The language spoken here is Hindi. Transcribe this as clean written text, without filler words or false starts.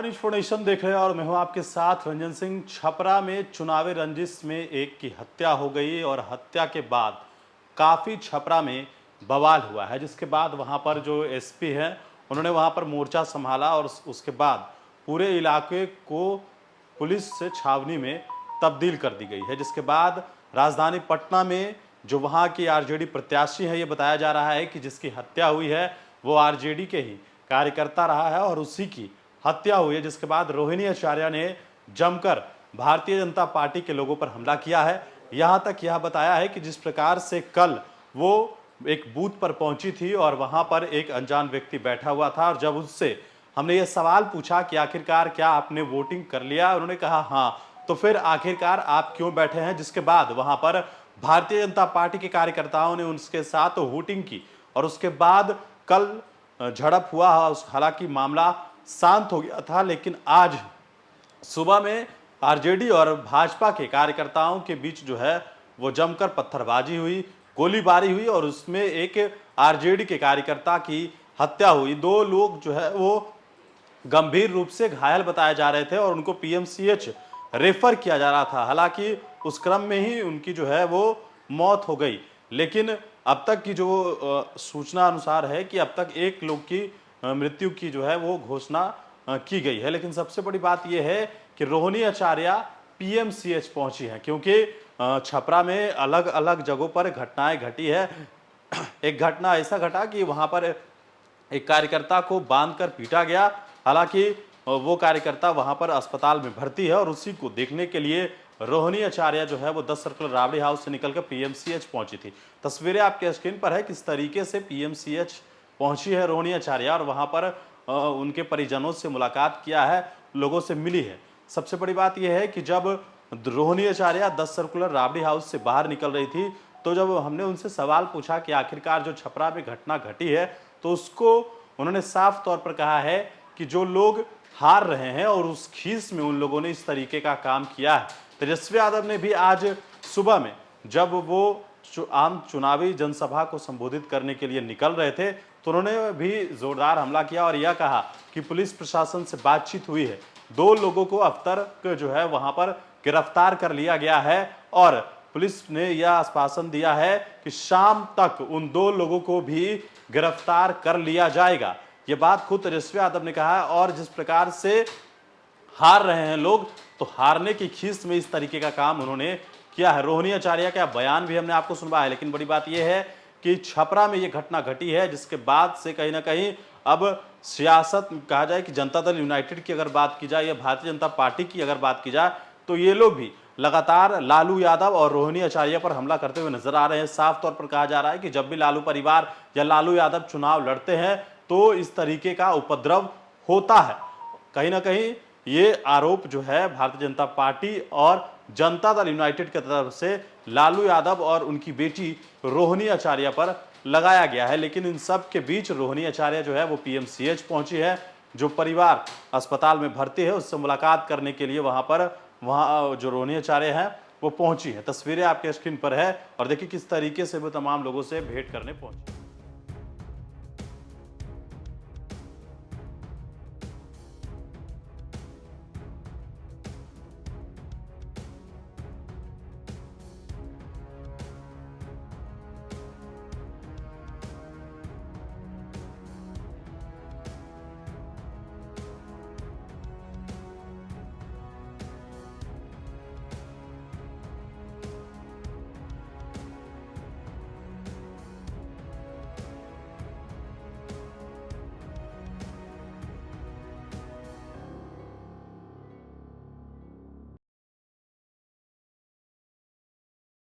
न्यूज़ फोर्नेशन देख रहे हैं और मैं हूं आपके साथ रंजन सिंह। छपरा में चुनावी रंजिश में एक की हत्या हो गई और हत्या के बाद काफ़ी छपरा में बवाल हुआ है, जिसके बाद वहां पर जो एसपी हैं उन्होंने वहां पर मोर्चा संभाला और उसके बाद पूरे इलाके को पुलिस से छावनी में तब्दील कर दी गई है। जिसके बाद राजधानी पटना में जो वहां की आरजेडी प्रत्याशी है, ये बताया जा रहा है कि जिसकी हत्या हुई है वो आरजेडी के ही कार्यकर्ता रहा है और उसी की हत्या हुई है। जिसके बाद रोहिणी आचार्य ने जमकर भारतीय जनता पार्टी के लोगों पर हमला किया है। यहां तक यह बताया है कि जिस प्रकार से कल वो एक बूथ पर पहुंची थी और वहां पर एक अनजान व्यक्ति बैठा हुआ था और जब उससे हमने ये सवाल पूछा कि आखिरकार क्या आपने वोटिंग कर लिया, उन्होंने कहा हाँ, तो फिर आखिरकार आप क्यों बैठे हैं। जिसके बाद वहां पर भारतीय जनता पार्टी के कार्यकर्ताओं ने उनके साथ वोटिंग की और उसके बाद कल झड़प हुआ। हालांकि मामला शांत हो गया था, लेकिन आज सुबह में आरजेडी और भाजपा के कार्यकर्ताओं के बीच जो है वो जमकर पत्थरबाजी हुई, गोलीबारी हुई और उसमें एक आरजेडी के कार्यकर्ता की हत्या हुई। दो लोग जो है वो गंभीर रूप से घायल बताए जा रहे थे और उनको पीएमसीएच रेफर किया जा रहा था। हालांकि उस क्रम में ही उनकी जो है वो मौत हो गई, लेकिन अब तक की जो सूचना अनुसार है कि अब तक एक लोग की मृत्यु की जो है वो घोषणा की गई है। लेकिन सबसे बड़ी बात यह है कि रोहिणी आचार्य पीएमसीएच पहुंची है, क्योंकि छपरा में अलग अलग जगहों पर घटनाएं घटी है। एक घटना ऐसा घटा कि वहां पर एक कार्यकर्ता को बांधकर पीटा गया। हालांकि वो कार्यकर्ता वहां पर अस्पताल में भर्ती है और उसी को देखने के लिए रोहिणी आचार्य जो है वो 10 सर्कुलर राबड़ी हाउस से निकलकर पीएमसीएच पहुंची थी। तस्वीरें आपके स्क्रीन पर है किस तरीके से पीएमसीएच पहुंची है रोहिणी आचार्य और वहां पर उनके परिजनों से मुलाकात किया है, लोगों से मिली है। सबसे बड़ी बात यह है कि जब रोहिणी आचार्य 10 सर्कुलर राबड़ी हाउस से बाहर निकल रही थी तो जब हमने उनसे सवाल पूछा कि आखिरकार जो छपरा में घटना घटी है, तो उसको उन्होंने साफ तौर पर कहा है कि जो लोग हार रहे हैं और उस खीस में उन लोगों ने इस तरीके का काम किया है। तेजस्वी यादव ने भी आज सुबह में जब वो आम चुनावी जनसभा को संबोधित करने के लिए निकल रहे थे तो उन्होंने भी जोरदार हमला किया और यह कहा कि पुलिस प्रशासन से बातचीत हुई है, 2 लोगों को अब तक जो है वहां पर गिरफ्तार कर लिया गया है और पुलिस ने यह आश्वासन दिया है कि शाम तक उन 2 लोगों को भी गिरफ्तार कर लिया जाएगा। ये बात खुद तेजस्वी यादव ने कहा है और जिस प्रकार से हार रहे हैं लोग, तो हारने की खीस में इस तरीके का काम उन्होंने किया है। रोहिणी आचार्य का बयान भी हमने आपको सुनवाया है, लेकिन बड़ी बात यह है कि छपरा में ये घटना घटी है, जिसके बाद से कहीं ना कहीं अब सियासत कहा जाए कि जनता दल यूनाइटेड की अगर बात की जाए या भारतीय जनता पार्टी की अगर बात की जाए, तो ये लोग भी लगातार लालू यादव और रोहिणी आचार्य पर हमला करते हुए नजर आ रहे हैं। साफ तौर पर कहा जा रहा है कि जब भी लालू परिवार या लालू यादव चुनाव लड़ते हैं तो इस तरीके का उपद्रव होता है। कहीं ना कहीं ये आरोप जो है भारतीय जनता पार्टी और जनता दल यूनाइटेड की तरफ से लालू यादव और उनकी बेटी रोहिणी आचार्य पर लगाया गया है। लेकिन इन सब के बीच रोहिणी आचार्य जो है वो पीएमसीएच पहुंची है। जो परिवार अस्पताल में भर्ती है उससे मुलाकात करने के लिए वहां जो रोहिणी आचार्य है वो पहुंची है। तस्वीरें आपके स्क्रीन पर है और देखिए किस तरीके से वो तमाम लोगों से भेंट करने पहुंची।